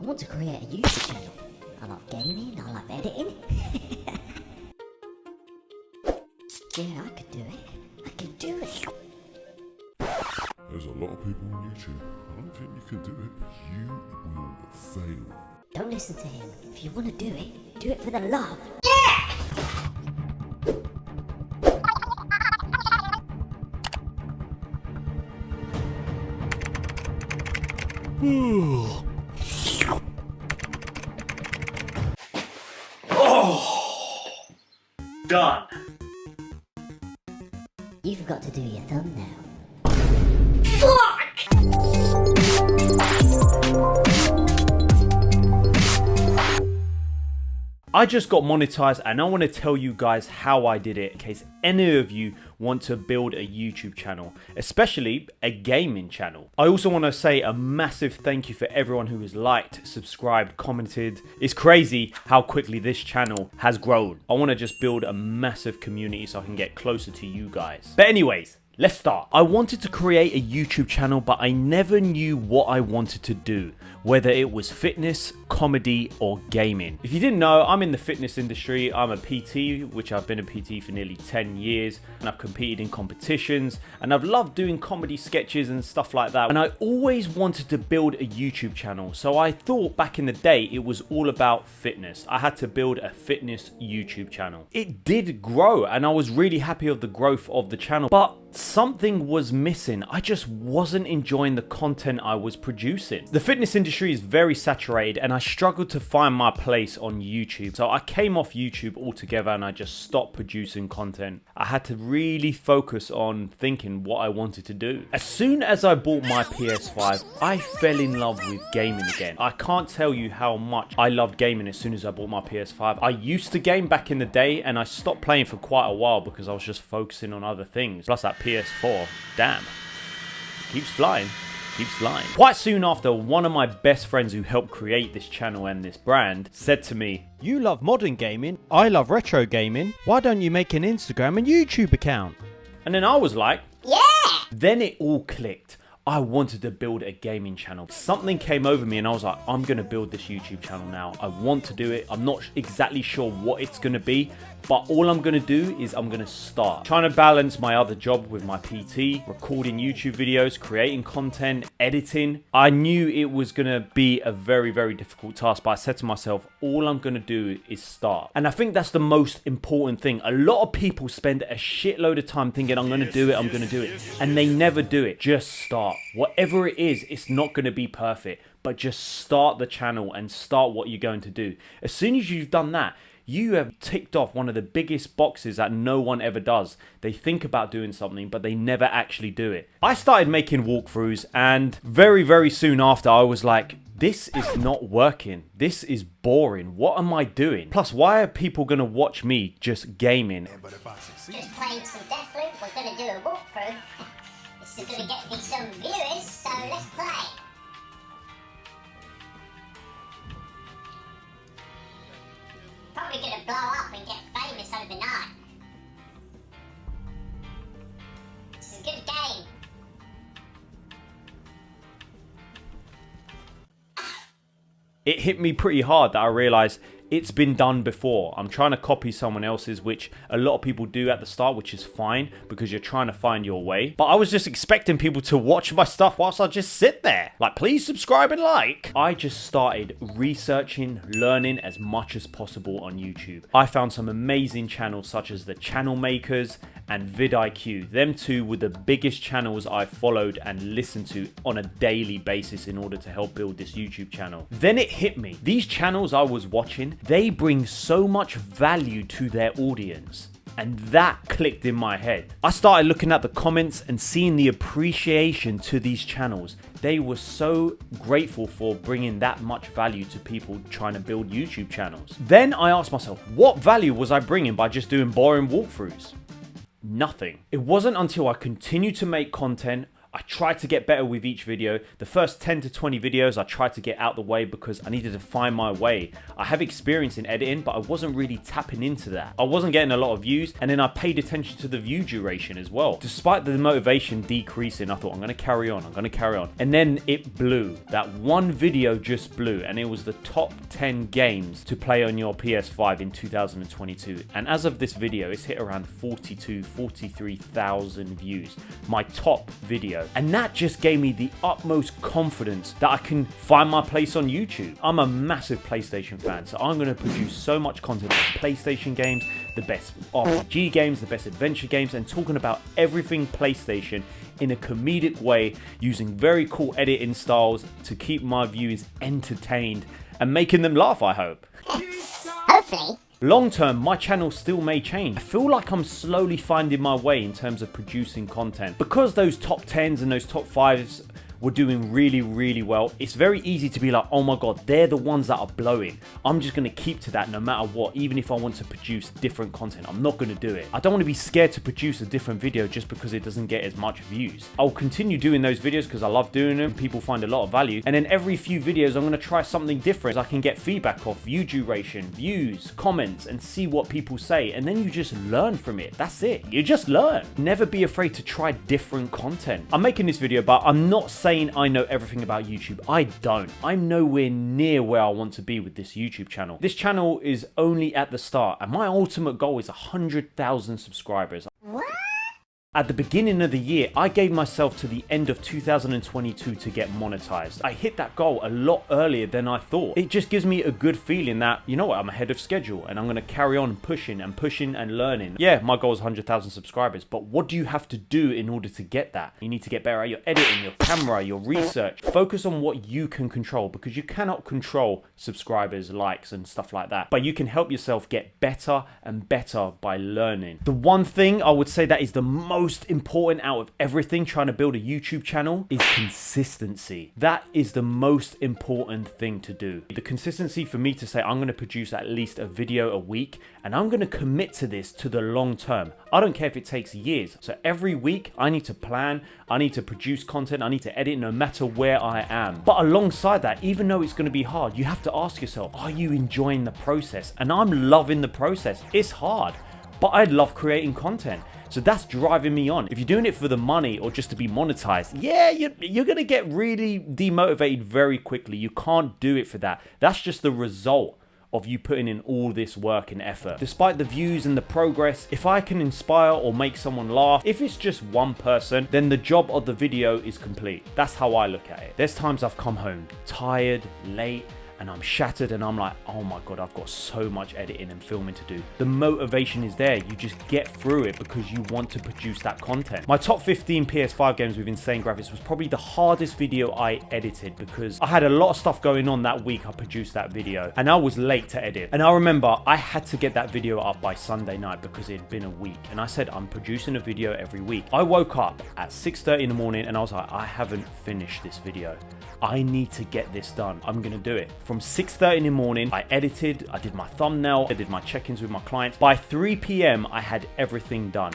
I want to create a YouTube channel. I love gaming, I love editing. Yeah, I could do it. I can do it. There's a lot of people on YouTube. I don't think you can do it. You will fail. Don't listen to him. If you want to do it for the love. Done. You forgot to do your thumbnail. I just got monetized and I want to tell you guys how I did it in case any of you want to build a YouTube channel, especially a gaming channel. I also want to say a massive thank you for everyone who has liked, subscribed, commented. It's crazy how quickly this channel has grown. I want to just build a massive community so I can get closer to you guys. But anyways, let's start. I wanted to create a YouTube channel, but I never knew what I wanted to do, whether it was fitness, comedy, or gaming. If you didn't know, I'm in the fitness industry. I'm a PT, which I've been a PT for nearly 10 years, and I've competed in competitions, and I've loved doing comedy sketches and stuff like that. And I always wanted to build a YouTube channel, so I thought back in the day it was all about fitness. I had to build a fitness YouTube channel. It did grow, and I was really happy of the growth of the channel, but something was missing. I just wasn't enjoying the content I was producing. The fitness industry is very saturated and I struggled to find my place on YouTube. So I came off YouTube altogether and I just stopped producing content. I had to really focus on thinking what I wanted to do. As soon as I bought my PS5, I fell in love with gaming again. I can't tell you how much I loved gaming as soon as I bought my PS5. I used to game back in the day and I stopped playing for quite a while because I was just focusing on other things. Plus that PS4, damn, keeps flying. Quite soon after, one of my best friends who helped create this channel and this brand said to me, "You love modern gaming, I love retro gaming, why don't you make an Instagram and YouTube account?" and then I was like, Yeah! then it all clicked. I wanted to build a gaming channel. Something came over me and I was like, I'm going to build this YouTube channel now. I want to do it. I'm not exactly sure what it's going to be, but all I'm going to do is I'm going to start. Trying to balance my other job with my PT, recording YouTube videos, creating content, editing. I knew it was going to be a very, very difficult task, but I said to myself, all I'm going to do is start. And I think that's the most important thing. A lot of people spend a shitload of time thinking, I'm going to do it, and they never do it. Just start. Whatever it is, it's not going to be perfect, but just start the channel and start what you're going to do. As soon as you've done that, you have ticked off one of the biggest boxes that no one ever does. They think about doing something, but they never actually do it. I started making walkthroughs, and very, very soon after, I was like, this is not working. This is boring. What am I doing? Plus, why are people going to watch me just gaming? Just playing some Deathloop, we're going to do a walkthrough. This is going to get me some viewers, so let's play. Probably going to blow up and get famous overnight. This is a good game. It hit me pretty hard that I realized it's been done before. I'm trying to copy someone else's, which a lot of people do at the start, which is fine because you're trying to find your way. But I was just expecting people to watch my stuff whilst I just sit there. Like, please subscribe and like. I just started researching, learning as much as possible on YouTube. I found some amazing channels such as the Channel Makers and vidIQ. Them two were the biggest channels I followed and listened to on a daily basis in order to help build this YouTube channel. Then it hit me. These channels I was watching, they bring so much value to their audience. And that clicked in my head. I started looking at the comments and seeing the appreciation to these channels. They were so grateful for bringing that much value to people trying to build YouTube channels. Then I asked myself, what value was I bringing by just doing boring walkthroughs? Nothing. It wasn't until I continued to make content, I tried to get better with each video. The first 10 to 20 videos I tried to get out the way because I needed to find my way. I have experience in editing, but I wasn't really tapping into that. I wasn't getting a lot of views, and then I paid attention to the view duration as well. Despite the motivation decreasing, I thought I'm gonna carry on, and then it blew. That one video just blew, and it was the top 10 games to play on your PS5 in 2022. And as of this video, it's hit around 43,000 views. My top video. And that just gave me the utmost confidence that I can find my place on YouTube. I'm a massive PlayStation fan, so I'm gonna produce so much content on PlayStation games, the best RPG games, the best adventure games, and talking about everything PlayStation in a comedic way, using very cool editing styles to keep my viewers entertained and making them laugh, I hope. Hopefully. Long term, my channel still may change. I feel like I'm slowly finding my way in terms of producing content. Because those top 10s and those top 5s were doing really well, it's very easy to be like, oh my god, they're the ones that are blowing. I'm just gonna keep to that no matter what, even if I want to produce different content. I'm not gonna do it. I don't want to be scared to produce a different video just because it doesn't get as much views. I'll continue doing those videos because I love doing them. People find a lot of value. And then every few videos, I'm gonna try something different. I can get feedback off view duration, views, comments, and see what people say. And then you just learn from it. That's it. You just learn. Never be afraid to try different content. I'm making this video, but I'm not saying I know everything about YouTube. I don't. I'm nowhere near where I want to be with this YouTube channel. This channel is only at the start, and my ultimate goal is 100,000 subscribers. What? At the beginning of the year, I gave myself to the end of 2022 to get monetized. I hit that goal a lot earlier than I thought. It just gives me a good feeling that, you know what, I'm ahead of schedule and I'm going to carry on pushing and learning. Yeah, my goal is 100,000 subscribers, but what do you have to do in order to get that? You need to get better at your editing, your camera, your research. Focus on what you can control, because you cannot control subscribers, likes, and stuff like that. But you can help yourself get better and better by learning. The one thing I would say that is the most important out of everything trying to build a YouTube channel is consistency. That is the most important thing to do. The consistency for me to say I'm going to produce at least a video a week, and I'm going to commit to this to the long term. I don't care if it takes years. So every week I need to plan, I need to produce content, I need to edit no matter where I am. But alongside that, even though it's going to be hard, you have to ask yourself, are you enjoying the process? And I'm loving the process. It's hard, but I love creating content. So that's driving me on. If you're doing it for the money or just to be monetized, yeah, you're gonna get really demotivated very quickly. You can't do it for that. That's just the result of you putting in all this work and effort. Despite the views and the progress, if I can inspire or make someone laugh, if it's just one person, then the job of the video is complete. That's how I look at it. There's times I've come home tired, late, and I'm shattered, and I'm like, oh my god, I've got so much editing and filming to do. The motivation is there. You just get through it because you want to produce that content. My top 15 PS5 games with insane graphics was probably the hardest video I edited, because I had a lot of stuff going on that week I produced that video, and I was late to edit. And I remember I had to get that video up by Sunday night because it had been a week. And I said, I'm producing a video every week. I woke up at 6:30 in the morning and I was like, I haven't finished this video. I need to get this done. I'm gonna do it. From 6:30 in the morning, I edited, I did my thumbnail, I did my check-ins with my clients. By 3 p.m, I had everything done.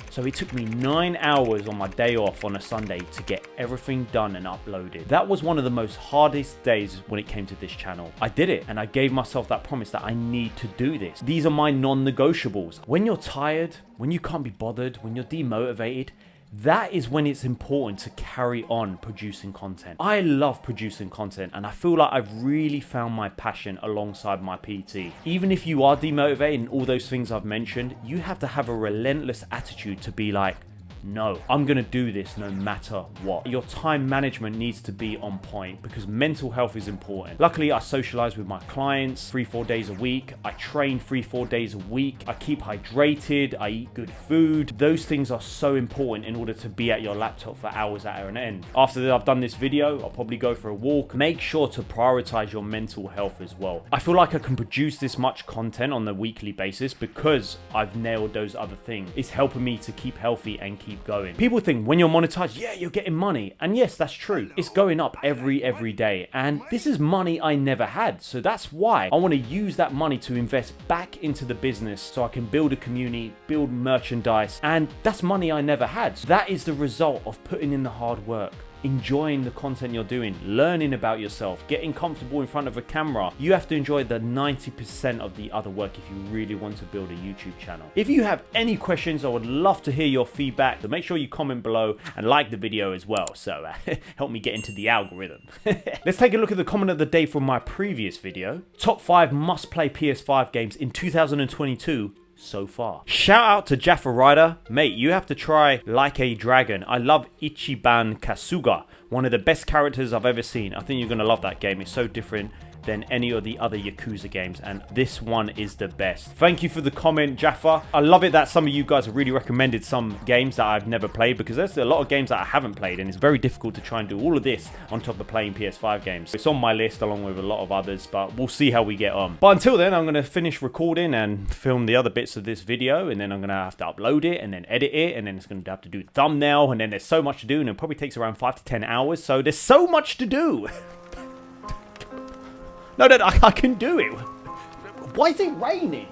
So it took me 9 hours on my day off on a Sunday to get everything done and uploaded. That was one of the most hardest days when it came to this channel. I did it, and I gave myself that promise that I need to do this. These are my non-negotiables. When you're tired, when you can't be bothered, when you're demotivated, that is when it's important to carry on producing content. I love producing content, and I feel like I've really found my passion alongside my PT. Even if you are demotivated and all those things I've mentioned, you have to have a relentless attitude to be like, no, I'm gonna do this no matter what. Your time management needs to be on point because mental health is important. Luckily, I socialize with my clients 3-4 days a week. I train 3-4 days a week. I keep hydrated. I eat good food. Those things are so important in order to be at your laptop for hours at an end. After I've done this video, I'll probably go for a walk. Make sure to prioritize your mental health as well. I feel like I can produce this much content on a weekly basis because I've nailed those other things. It's helping me to keep healthy and keep keep going. People think when you're monetized, yeah, you're getting money. And yes, that's true. It's going up every day. And this is money I never had. So that's why I want to use that money to invest back into the business so I can build a community, build merchandise. And that's money I never had. So that is the result of putting in the hard work, enjoying the content you're doing, learning about yourself, getting comfortable in front of a camera. You have to enjoy the 90% of the other work if you really want to build a YouTube channel. If you have any questions, I would love to hear your feedback. So make sure you comment below and like the video as well. So help me get into the algorithm. Let's take a look at the comment of the day from my previous video. Top 5 must play PS5 games in 2022. So far. Shout out to Jaffa Rider. Mate, you have to try Like a Dragon. I love Ichiban Kasuga. One of the best characters I've ever seen. I think you're going to love that game. It's so different than any of the other Yakuza games, and this one is the best. Thank you for the comment, Jaffa. I love it that some of you guys have really recommended some games that I've never played, because there's a lot of games that I haven't played, and it's very difficult to try and do all of this on top of playing PS5 games. It's on my list along with a lot of others, but we'll see how we get on. But until then, I'm going to finish recording and film the other bits of this video, and then I'm going to have to upload it and then edit it, and then it's going to have to do the thumbnail, and then there's so much to do, and it probably takes around 5 to 10 hours, so there's so much to do. No, I can do it. Why is it raining?